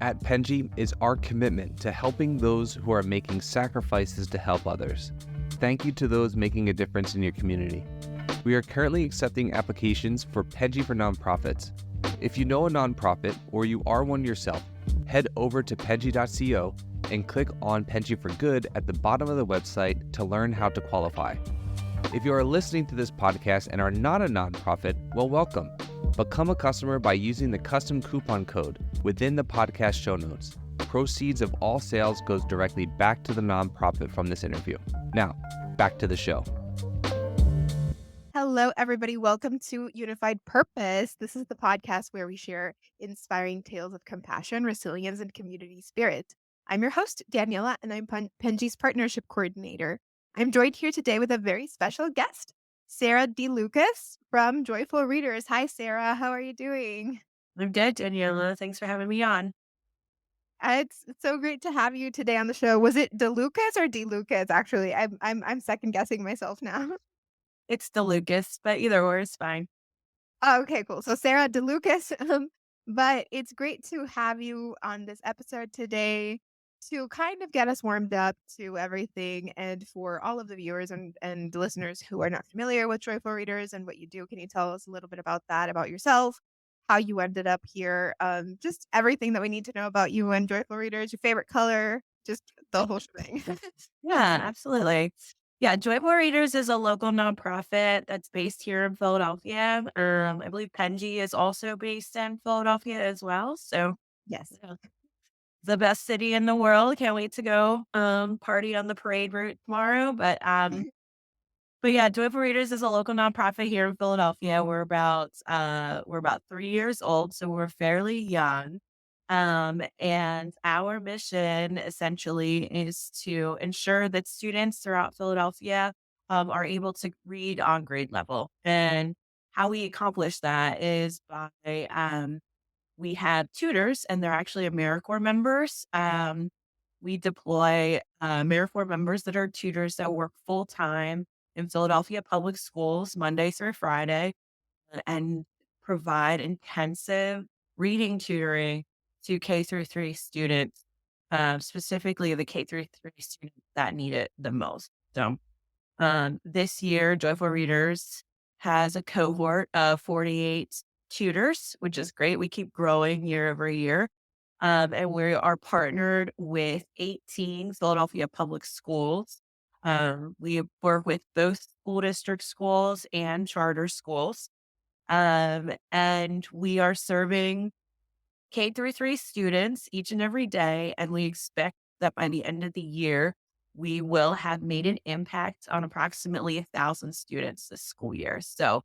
At Penji is our commitment to helping those who are making sacrifices to help others. Thank you to those making a difference in your community. We are currently accepting applications for Penji for nonprofits. If you know a nonprofit or you are one yourself, head over to penji.co and click on Penji for Good at the bottom of the website to learn how to qualify. If you are listening to this podcast and are not a nonprofit, well, welcome. Become a customer by using the custom coupon code within the podcast show notes. Proceeds of all sales goes directly back to the nonprofit from this interview. Now, back to the show. Hello, everybody. Welcome to Unified Purpose. This is the podcast where we share inspiring tales of compassion, resilience, and community spirit. I'm your host, Daniela, and I'm Penji's partnership coordinator. I'm joined here today with a very special guest, Sarah DeLucas from Joyful Readers. Hi, Sarah. How are you doing? I'm good, Daniela. Thanks for having me on. It's so great to have you today on the show. Was it DeLucas or DeLucas? Actually, I'm second guessing myself now. It's DeLucas, but either or is fine. Oh, okay, cool. So Sarah DeLucas, but it's great to have you on this episode today to kind of get us warmed up to everything. And for all of the viewers and listeners who are not familiar with Joyful Readers and what you do, can you tell us a little bit about that, about yourself, how you ended up here, just everything that we need to know about you and Joyful Readers, your favorite color, just the whole shebang. Yeah, absolutely. Yeah, Joyful Readers is a local nonprofit that's based here in Philadelphia. I believe Penji is also based in Philadelphia as well. So Yes. yeah, the best city in the world. Can't wait to go party on the parade route tomorrow. But yeah, Joyful Readers is a local nonprofit here in Philadelphia. We're about 3 years old, so we're fairly young. And our mission essentially is to ensure that students throughout Philadelphia are able to read on grade level. And how we accomplish that is by we have tutors, and they're actually AmeriCorps members. We deploy AmeriCorps members that are tutors that work full time in Philadelphia public schools Monday through Friday and provide intensive reading tutoring to K-3 students, specifically the K-3 students that need it the most. So this year, Joyful Readers has a cohort of 48 tutors, which is great. We keep growing year over year. And we are partnered with 18 Philadelphia public schools. We work with both school district schools and charter schools. And we are serving K-3 students each and every day. And we expect that by the end of the year, we will have made an impact on approximately 1,000 students this school year. So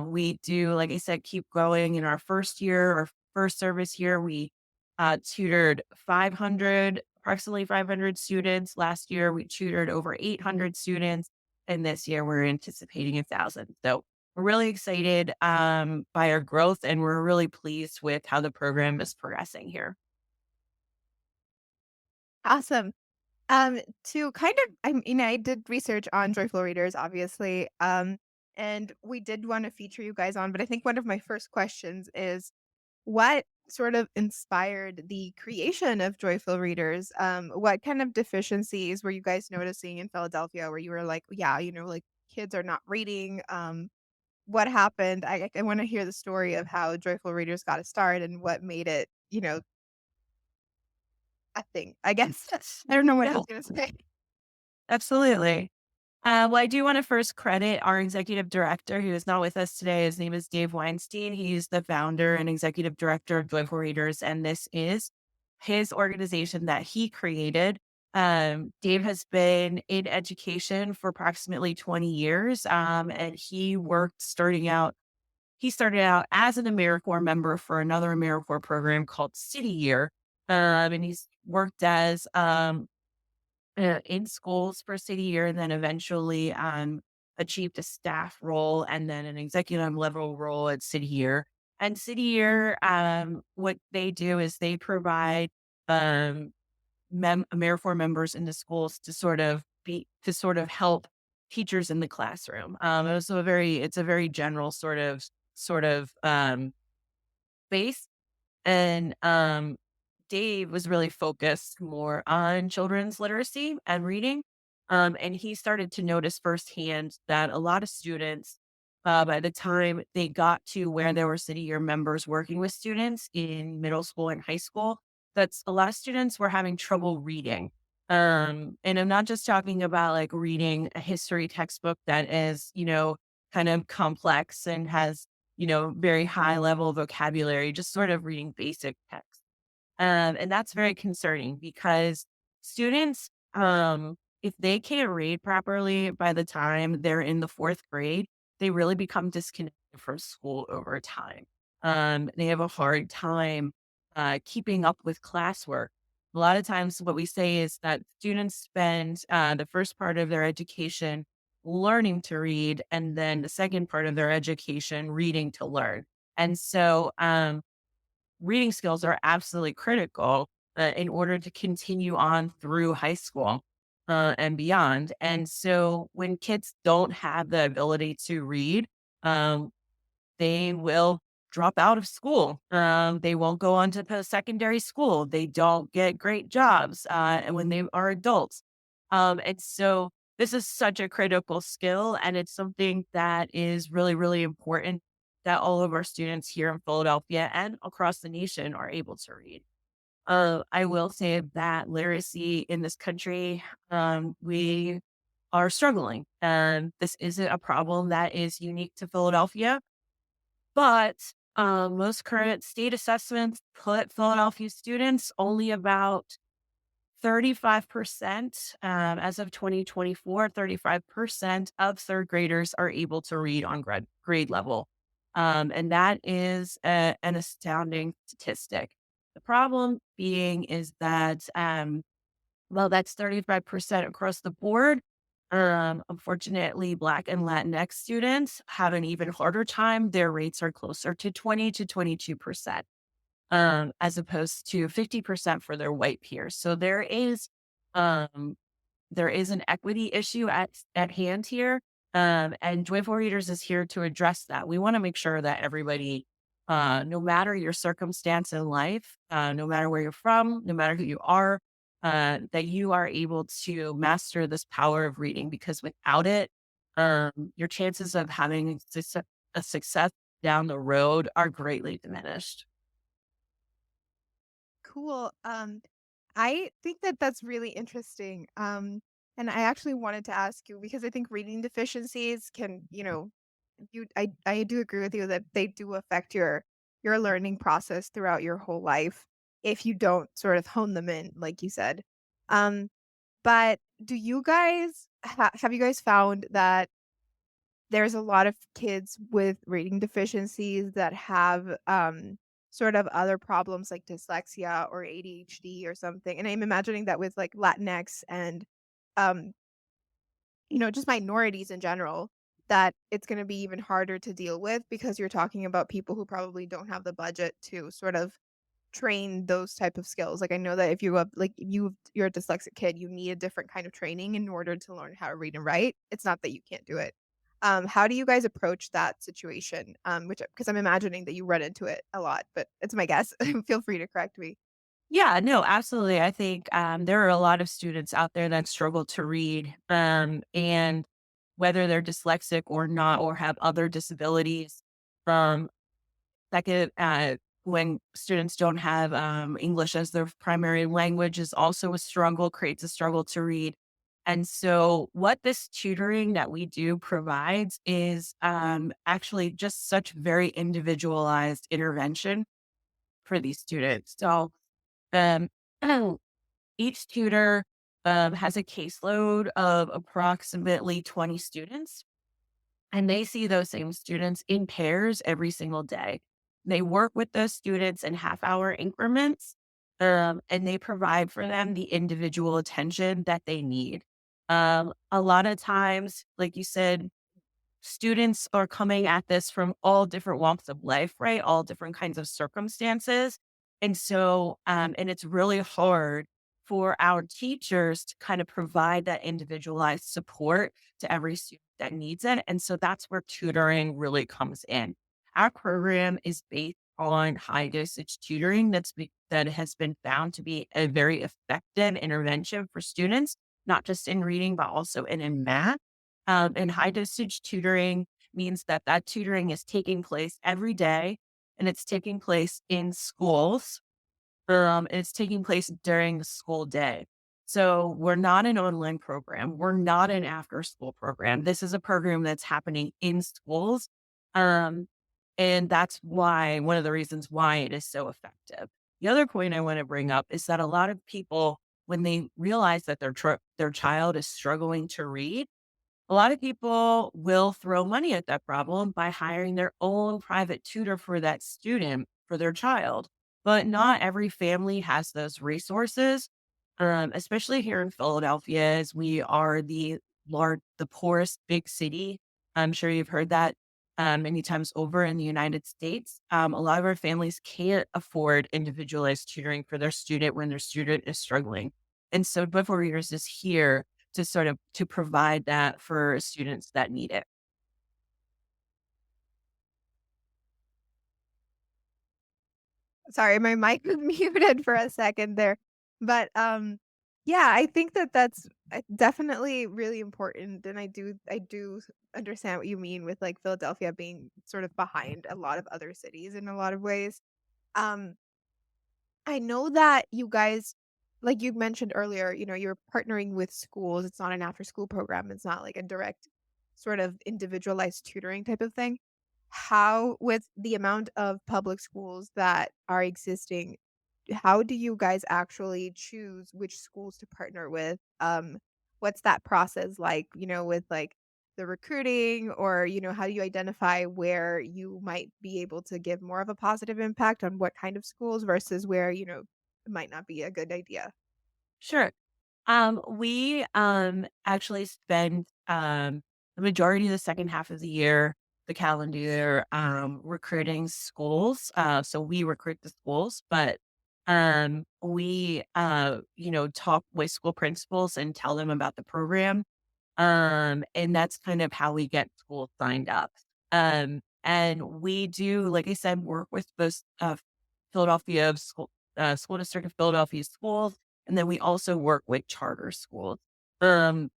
we do, like I said, keep growing. In our first year, our first service year, we tutored approximately 500 students. Last year, we tutored over 800 students. And this year, we're anticipating 1,000. So we're really excited by our growth, and we're really pleased with how the program is progressing here. Awesome. To kind of, I did research on Joyful Readers, obviously, and we did want to feature you guys on, but I think one of my first questions is what sort of inspired the creation of Joyful Readers? What kind of deficiencies were you guys noticing in Philadelphia where you were like, yeah, like kids are not reading? What happened? I want to hear the story of how Joyful Readers got a start and what made it, a thing, I guess. I don't know what Yeah, else to say. absolutely. Well, I do want to first credit our executive director, who is not with us today. His name is Dave Weinstein. He's the founder and executive director of Joyful Readers, and this is his organization that he created. Dave has been in education for approximately 20 years, and he started out as an AmeriCorps member for another AmeriCorps program called City Year, and he's worked as in schools for City Year, and then eventually achieved a staff role and then an executive level role at City Year. And City Year, what they do is they provide AmeriCorps members in the schools to sort of help teachers in the classroom. It's a very general sort of space. And Dave was really focused more on children's literacy and reading. And he started to notice firsthand that a lot of students, by the time they got to where there were city year members working with students in middle school and high school, that's a lot of students were having trouble reading. And I'm not just talking about like reading a history textbook that is, kind of complex and has, very high level vocabulary, just sort of reading basic text. And that's very concerning because students, if they can't read properly by the time they're in the fourth grade, they really become disconnected from school over time. They have a hard time keeping up with classwork. A lot of times, what we say is that students spend the first part of their education learning to read, and then the second part of their education reading to learn. And so, reading skills are absolutely critical in order to continue on through high school and beyond. And so when kids don't have the ability to read, um, they will drop out of school. They won't go on to post secondary school. They don't get great jobs and when they are adults. And so this is such a critical skill, and it's something that is really, really important that all of our students here in Philadelphia and across the nation are able to read. I will say that literacy in this country, we are struggling. And this isn't a problem that is unique to Philadelphia, but most current state assessments put Philadelphia students only about 35%, as of 2024, 35% of third graders are able to read on grade level. And that is an astounding statistic. The problem being is that, well, that's 35% across the board. Unfortunately, Black and Latinx students have an even harder time. Their rates are closer to 20 to 22%, as opposed to 50% for their white peers. So um, there is an equity issue at hand here, and Joyful Readers is here to address that. We want to make sure that everybody, no matter your circumstance in life, no matter where you're from, no matter who you are, that you are able to master this power of reading. Because without it, your chances of having a success down the road are greatly diminished. Cool. I think that that's really interesting. And I actually wanted to ask you because I think reading deficiencies can, I do agree with you that they do affect your learning process throughout your whole life if you don't sort of hone them in, like you said. Um, but do you guys have you guys found that there's a lot of kids with reading deficiencies that have, sort of other problems like dyslexia or ADHD or something, and I'm imagining that with, like, Latinx and, um, just minorities in general, that it's gonna be even harder to deal with because you're talking about people who probably don't have the budget to sort of train those type of skills. Like, I know that if you have like, if you're a dyslexic kid, you need a different kind of training in order to learn how to read and write. It's not that you can't do it. How do you guys approach that situation? Which because I'm imagining that you run into it a lot, but it's my guess. Feel free to correct me. Yeah, no, absolutely. I think there are a lot of students out there that struggle to read, and whether they're dyslexic or not, or have other disabilities, um, that could, when students don't have English as their primary language, is also a struggle, creates a struggle to read. And so, what this tutoring that we do provides is actually just such very individualized intervention for these students. So, um, each tutor has a caseload of approximately 20 students, and they see those same students in pairs every single day. They work with those students in half-hour increments, and they provide for them the individual attention that they need. A lot of times, like you said, students are coming at this from all different walks of life, right? All different kinds of circumstances. And so, and it's really hard for our teachers to kind of provide that individualized support to every student that needs it. And so that's where tutoring really comes in. Our program is based on high dosage tutoring that has been found to be a very effective intervention for students, not just in reading, but also in math. And high dosage tutoring means that tutoring is taking place every day and it's taking place in schools. It's taking place during the school day. So we're not an online program. We're not an after school program. This is a program that's happening in schools. Um, and that's why one of the reasons why it is so effective. The other point I want to bring up is that a lot of people, when they realize that their child is struggling to read, a lot of people will throw money at that problem by hiring their own private tutor for that student, for their child. But not every family has those resources, especially here in Philadelphia, as we are the poorest big city. I'm sure you've heard that many times over in the United States. A lot of our families can't afford individualized tutoring for their student when their student is struggling. And so Before Readers is here to sort of to provide that for students that need it. Sorry, my mic was muted for a second there. But, yeah, I think that that's, definitely really important, and I do understand what you mean with, like, Philadelphia being sort of behind a lot of other cities in a lot of ways. Um, I know that you guys, like you mentioned earlier, you're partnering with schools. It's not an after school program. It's not like a direct sort of individualized tutoring type of thing. How, with the amount of public schools that are existing, how do you guys actually choose which schools to partner with? What's that process like, with like the recruiting, or, how do you identify where you might be able to give more of a positive impact on what kind of schools versus where, it might not be a good idea? Sure. We actually spend the majority of the second half of the year, the calendar year, recruiting schools. So we recruit the schools, but we talk with school principals and tell them about the program. And that's kind of how we get schools signed up. And we do, like I said, work with both Philadelphia school district of Philadelphia schools, and then we also work with charter schools. Um,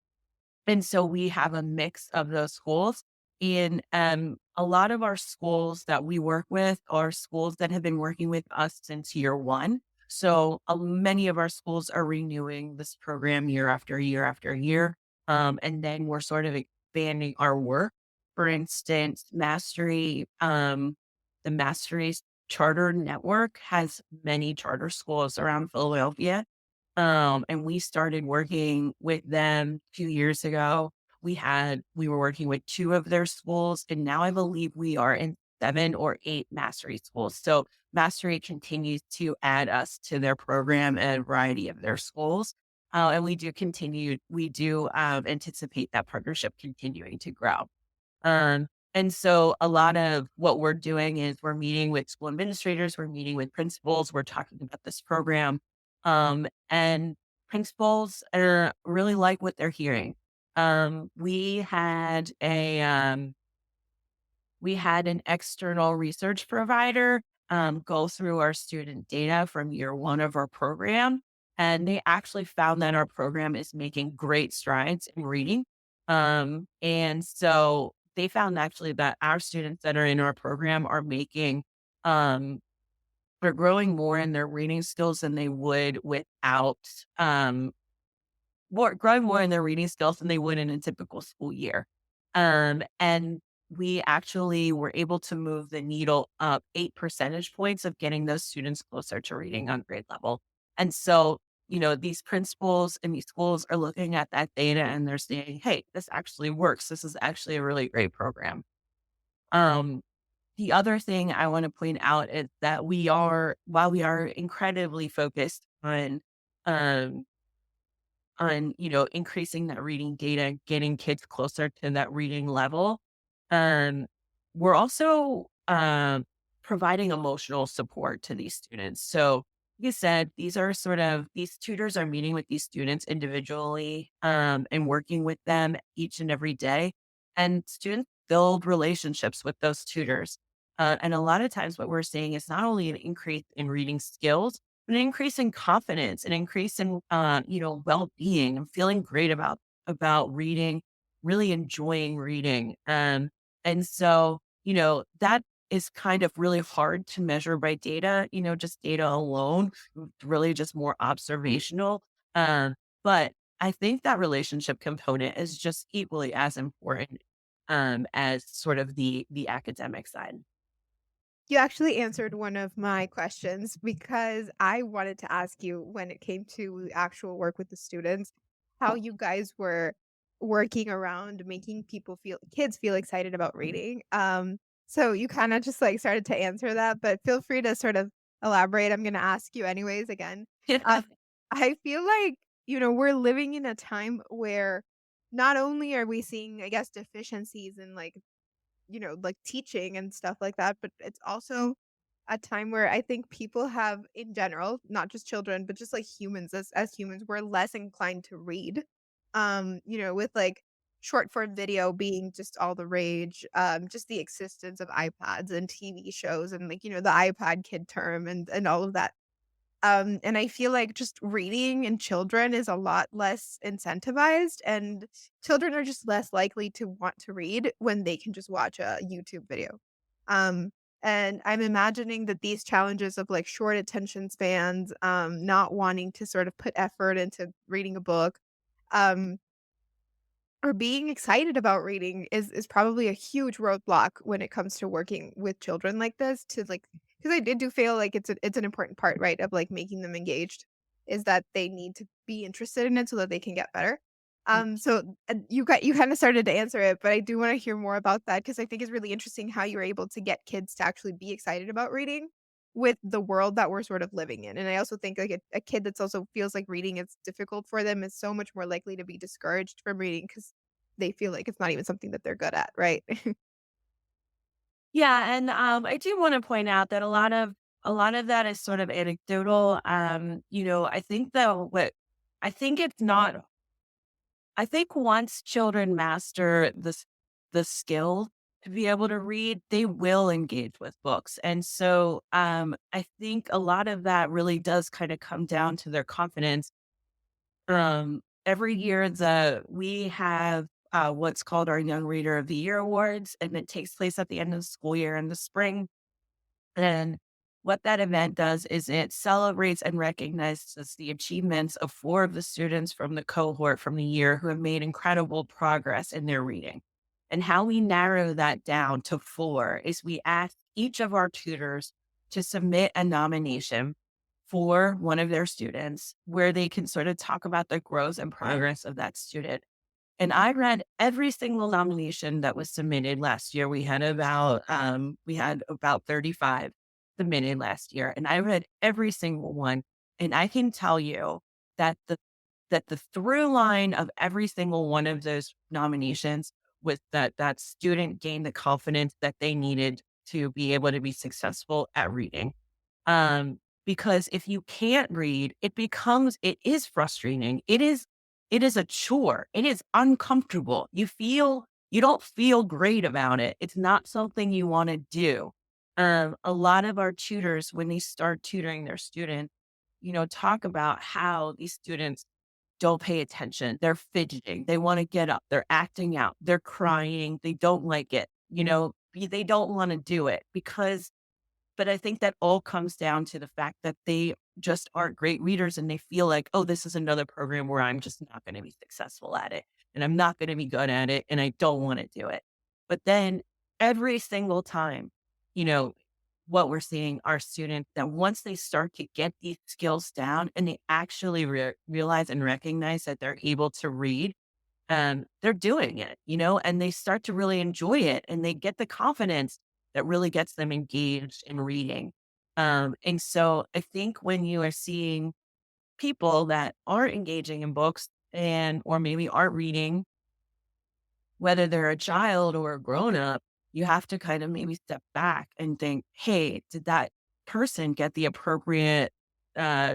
and so we have a mix of those schools. And a lot of our schools that we work with are schools that have been working with us since year one. So many of our schools are renewing this program year after year after year. And then we're sort of expanding our work. For instance, the Mastery Charter Network has many charter schools around Philadelphia, and we started working with them 2 years ago. We were working with two of their schools, and now I believe we are in 7 or 8 Mastery schools. So Mastery continues to add us to their program and a variety of their schools. And we do anticipate that partnership continuing to grow. And so a lot of what we're doing is we're meeting with school administrators, we're meeting with principals, we're talking about this program. And principals really like what they're hearing. Um, we had a we had an external research provider go through our student data from year one of our program, and they actually found that our program is making great strides in reading. And so they found actually that our students that are in our program um, are growing more in their reading skills than they would without um, growing more in their reading skills than they would in a typical school year. And we actually were able to move the needle up 8 percentage points of getting those students closer to reading on grade level. And so, these principals and these schools are looking at that data and they're saying, hey, this actually works. This is actually a really great program. Um, the other thing I want to point out is that while we are incredibly focused um, increasing that reading data, getting kids closer to that reading level. We're also providing emotional support to these students. So, like I said, these tutors are meeting with these students individually and working with them each and every day. And students build relationships with those tutors. And a lot of times what we're seeing is not only an increase in reading skills, but an increase in confidence, an increase in, well-being and feeling great about reading, really enjoying reading. And so, that is kind of really hard to measure by data, just data alone, really just more observational. Um, but I think that relationship component is just equally as important as sort of the academic side. You actually answered one of my questions because I wanted to ask you when it came to actual work with the students, how you guys were working around making kids feel excited about reading. So you kind of just like started to answer that, but feel free to sort of elaborate. I'm going to ask you anyways again. Um, I feel like, we're living in a time where not only are we seeing, I guess, deficiencies in like like teaching and stuff like that, but it's also a time where I think people have in general, not just children, but just like humans as humans, we're less inclined to read. With like short form video being just all the rage, just the existence of iPads and TV shows and like, the iPad kid term and all of that. And I feel like just reading in children is a lot less incentivized, and children are just less likely to want to read when they can just watch a YouTube video. Um, and I'm imagining that these challenges of like short attention spans, not wanting to sort of put effort into reading a book, um, or being excited about reading is probably a huge roadblock when it comes to working with children like this to like because I did do feel like it's an important part, right, of like making them engaged, is that they need to be interested in it so that they can get better. So you kind of started to answer it, but I do want to hear more about that because I think it's really interesting how you're able to get kids to actually be excited about reading with the world that we're sort of living in. And I also think like a kid that's also feels like reading is difficult for them is so much more likely to be discouraged from reading because they feel like it's not even something that they're good at, right? Yeah, and I do want to point out that a lot of that is sort of anecdotal. I think though what I think it's not I think once children master the skill to be able to read, they will engage with books. And so I think a lot of that really does kind of come down to their confidence. Every year we have what's called our Young Reader of the Year Awards, and it takes place at the end of the school year in the spring. And what that event does is it celebrates and recognizes the achievements of four of the students from the cohort from the year who have made incredible progress in their reading. And how we narrow that down to four is we ask each of our tutors to submit a nomination for one of their students where they can sort of talk about the growth and progress of that student. And I read every single nomination that was submitted last year. We had about 35 submitted last year, and I read every single one. And I can tell you that the through line of every single one of those nominations was that student gained the confidence that they needed to be able to be successful at reading. Um, because if you can't read, it is frustrating. It is a chore. It is uncomfortable. You don't feel great about it. It's not something you want to do. A lot of our tutors, when they start tutoring their students, talk about how these students don't pay attention. They're fidgeting. They want to get up. They're acting out. They're crying. They don't like it. They don't want to do it but I think that all comes down to the fact that they just aren't great readers and they feel like, oh, this is another program where I'm just not going to be successful at it and I'm not going to be good at it and I don't want to do it. But then every single time, you know, what we're seeing are students that once they start to get these skills down and they actually realize and recognize that they're able to read, they're doing it, and they start to really enjoy it and they get the confidence that really gets them engaged in reading. And so I think when you are seeing people that aren't engaging in books or maybe aren't reading, whether they're a child or a grown up, you have to kind of maybe step back and think, hey, did that person get the appropriate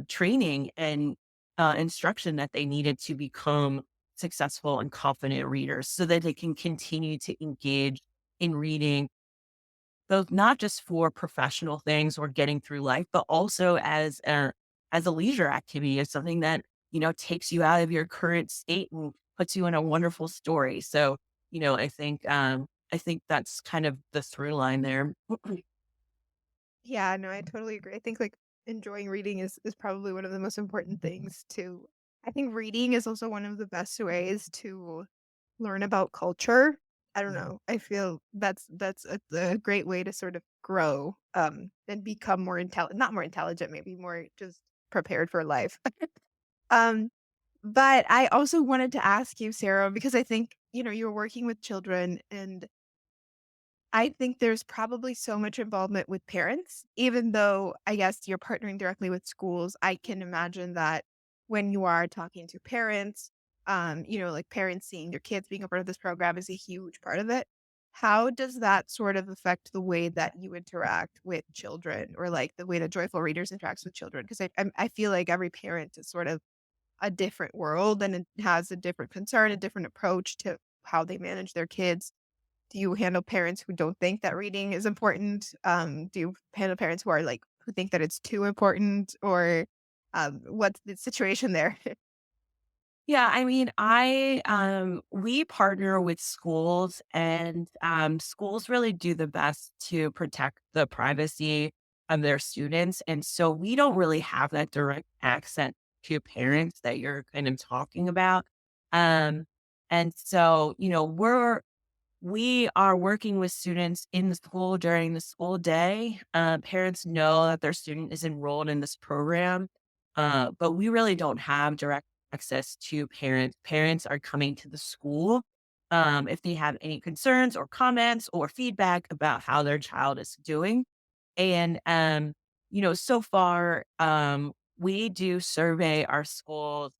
training and instruction that they needed to become successful and confident readers so that they can continue to engage in reading both not just for professional things or getting through life, but also as a leisure activity, as something that, takes you out of your current state and puts you in a wonderful story. So, I think that's kind of the through line there. Yeah, no, I totally agree. I think like enjoying reading is probably one of the most important things to I think reading is also one of the best ways to learn about culture. I don't know. I feel that's a great way to sort of grow and become more not more intelligent, maybe more just prepared for life. um but I also wanted to ask you, Sarah, because I think, you're working with children and I think there's probably so much involvement with parents, even though I guess you're partnering directly with schools. I can imagine that when you are talking to parents, like parents seeing their kids being a part of this program is a huge part of it. How does that sort of affect the way that you interact with children or like the way that Joyful Readers interacts with children? Because I feel like every parent is sort of a different world and it has a different concern, a different approach to how they manage their kids. Do you handle parents who don't think that reading is important? Do you handle parents who are like who think that it's too important, or what's the situation there? Yeah, I mean, we partner with schools, and schools really do the best to protect the privacy of their students. And so we don't really have that direct access to parents that you're kind of talking about. Um, and so, we are working with students in the school during the school day. Parents know that their student is enrolled in this program, but we really don't have direct access to parents. Parents are coming to the school if they have any concerns or comments or feedback about how their child is doing. And, so far, we do survey our schools,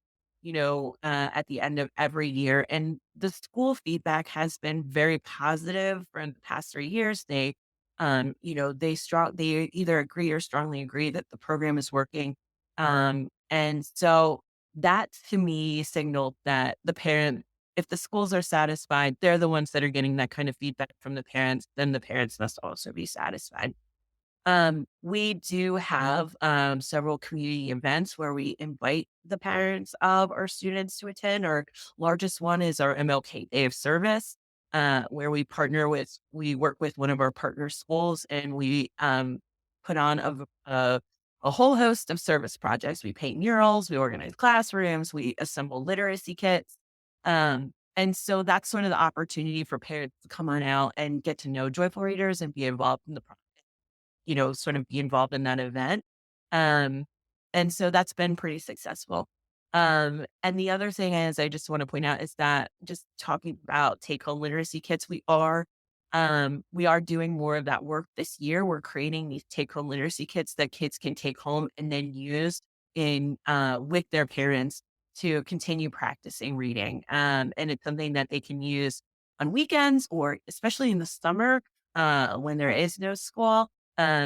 at the end of every year. And the school feedback has been very positive for the past 3 years. They either agree or strongly agree that the program is working. And so that to me signaled that if the schools are satisfied, they're the ones that are getting that kind of feedback from the parents, then the parents must also be satisfied. We do have several community events where we invite the parents of our students to attend. Our largest one is our MLK Day of Service, where we work with one of our partner schools, and we put on a whole host of service projects. We paint murals, we organize classrooms, we assemble literacy kits. And so that's sort of the opportunity for parents to come on out and get to know Joyful Readers and be involved in the sort of be involved in that event. Um, and so that's been pretty successful. And the other thing is, I just want to point out is that just talking about take home literacy kits, we are doing more of that work this year. We're creating these take home literacy kits that kids can take home and then use with their parents to continue practicing reading. And it's something that they can use on weekends or especially in the summer when there is no school.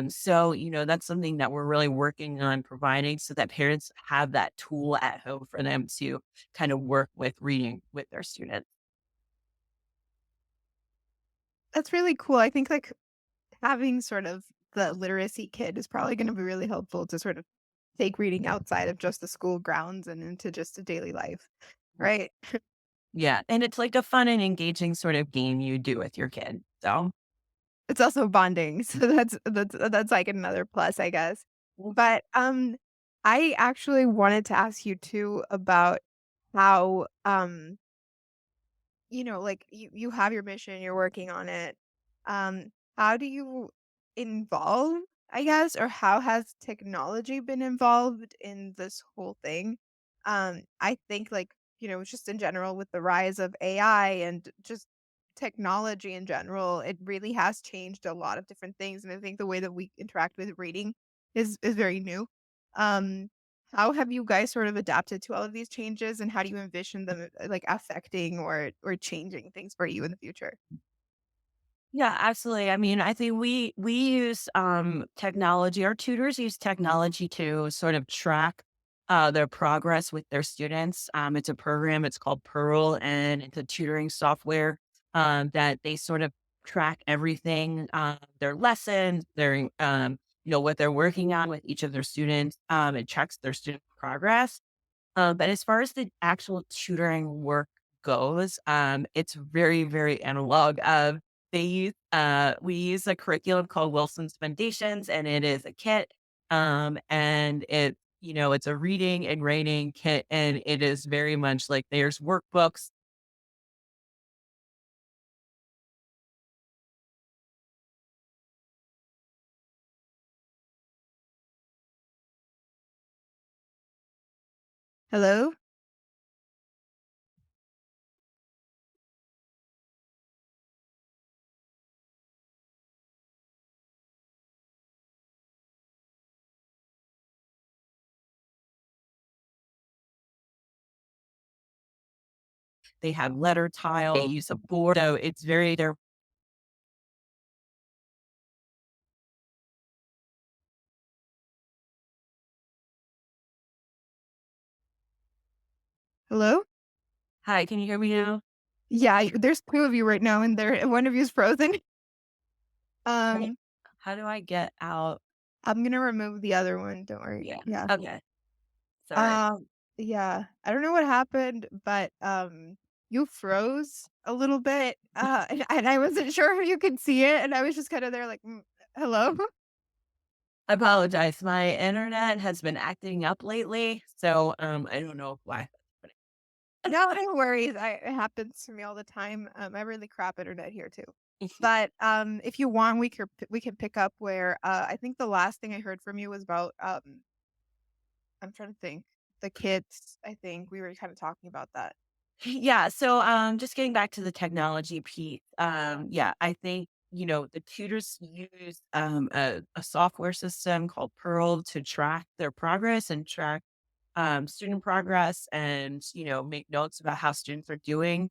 So, that's something that we're really working on providing so that parents have that tool at home for them to kind of work with reading with their students. That's really cool. I think like having sort of the literacy kit is probably going to be really helpful to sort of take reading outside of just the school grounds and into just a daily life, right? Yeah. And it's like a fun and engaging sort of game you do with your kid. So, It's also bonding, so that's like another plus, I guess. But, I actually wanted to ask you too about how, like you have your mission, you're working on it. How do you involve, I guess, or how has technology been involved in this whole thing? I think like, just in general with the rise of AI and just technology in general, it really has changed a lot of different things. And I think the way that we interact with reading is very new. Um, how have you guys sort of adapted to all of these changes, and how do you envision them, like, affecting or changing things for you in the future? yeah, absolutely. I mean, I think we use technology. Our tutors use technology to sort of track their progress with their students. It's a program. It's called Pearl, and it's a tutoring software that they sort of track everything, their lessons, their, what they're working on with each of their students. It tracks their student progress. But as far as the actual tutoring work goes, it's very, very analog. We use a curriculum called Wilson's Foundations, and it is a kit. And it's a reading and writing kit, and it is very much like there's workbooks. Hello? They have letter tile. They use a board, so it's very they're Hello? Hi, can you hear me now? Yeah, there's two of you right now, and one of you is frozen. Okay. Um, How do I get out? I'm gonna remove the other one. Don't worry. Yeah. Yeah. Okay. Sorry. Um, yeah. I don't know what happened, but you froze a little bit, and I wasn't sure if you could see it, and I was just kind of there like, hello. I apologize. My internet has been acting up lately, so I don't know why. No, no worries. It happens to me all the time. I have really crap internet here too. But if you want, we can pick up where I think the last thing I heard from you was about I'm trying to think the kids. I think we were kind of talking about that. Yeah, so just getting back to the technology piece. Yeah, I think the tutors use a software system called Pearl to track their progress and track student progress, and make notes about how students are doing.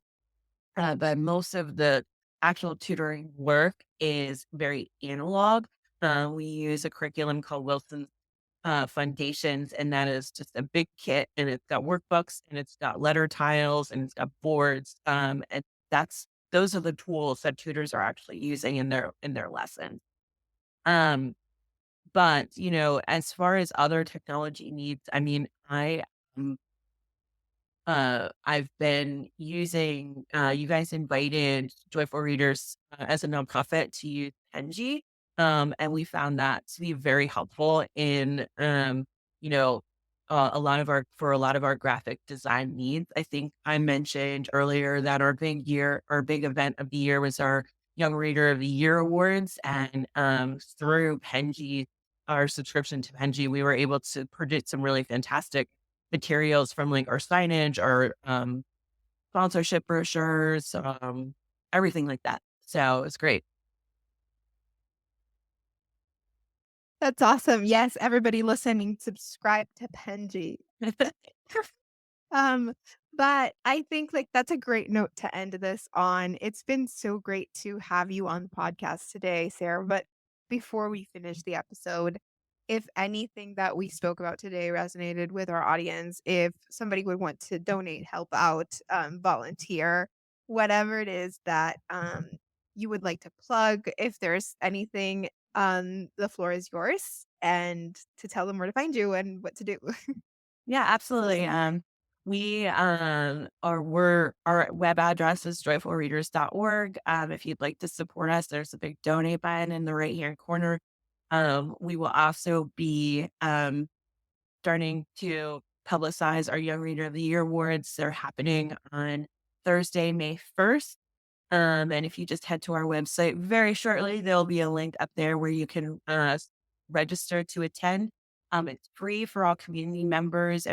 But most of the actual tutoring work is very analog. We use a curriculum called Wilson's Foundations, and that is just a big kit, and it's got workbooks, and it's got letter tiles, and it's got boards. And those are the tools that tutors are actually using in their lessons. Um, but as far as other technology needs, I mean, um, I've been using, you guys invited Joyful Readers as a nonprofit to use Penji. And we found that to be very helpful in, you know, for a lot of our graphic design needs. I think I mentioned earlier that our big event of the year was our Young Reader of the Year Awards. And through Penji, our subscription to Penji, we were able to produce some really fantastic materials from like our signage, our sponsorship brochures, everything like that. So it's great. That's awesome. Yes, everybody listening, subscribe to Penji. Um, but I think like that's a great note to end this on. It's been so great to have you on the podcast today, Sarah. But before we finish the episode, if anything that we spoke about today resonated with our audience, if somebody would want to donate, help out, volunteer, whatever it is that you would like to plug, if there's anything, the floor is yours and to tell them where to find you and what to do. Yeah, absolutely. Our web address is joyfulreaders.org. If you'd like to support us, there's a big donate button in the right hand corner. We will also be starting to publicize our Young Reader of the Year awards. They're happening on Thursday, May 1st. And if you just head to our website very shortly, there'll be a link up there where you can register to attend. It's free for all community members.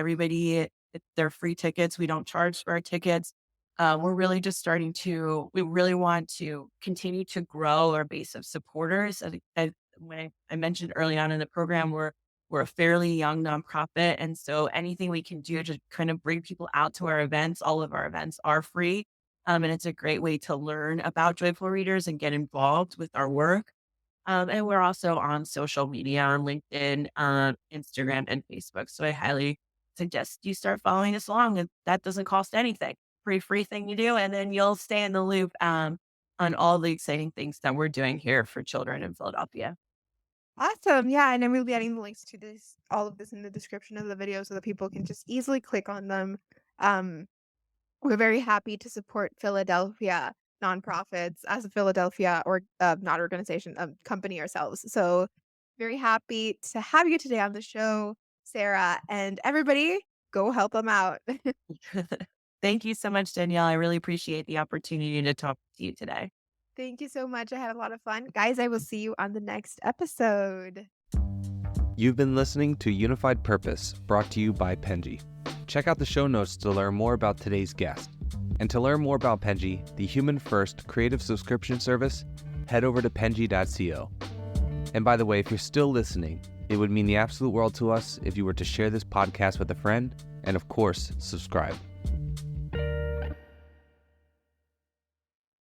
They're free tickets. We don't charge for our tickets. We're really just we really want to continue to grow our base of supporters. When I mentioned early on in the program, we're a fairly young nonprofit. And so anything we can do to kind of bring people out to our events, all of our events are free. And it's a great way to learn about Joyful Readers and get involved with our work. And we're also on social media on LinkedIn, Instagram, and Facebook. So I highly suggest you start following us along. And that doesn't cost anything. Pretty free thing to do. And then you'll stay in the loop. on all the exciting things that we're doing here for children in Philadelphia. Awesome. Yeah, and then we'll be adding the links to all of this in the description of the video so that people can just easily click on them. Um, we're very happy to support Philadelphia nonprofits as a Philadelphia or not organization, company ourselves. So very happy to have you today on the show, Sarah, and everybody go help them out. Thank you so much, Danielle. I really appreciate the opportunity to talk to you today. Thank you so much. I had a lot of fun. Guys, I will see you on the next episode. You've been listening to Unified Purpose, brought to you by Penji. Check out the show notes to learn more about today's guest. And to learn more about Penji, the human-first creative subscription service, head over to penji.co. And by the way, if you're still listening, it would mean the absolute world to us if you were to share this podcast with a friend and, of course, subscribe.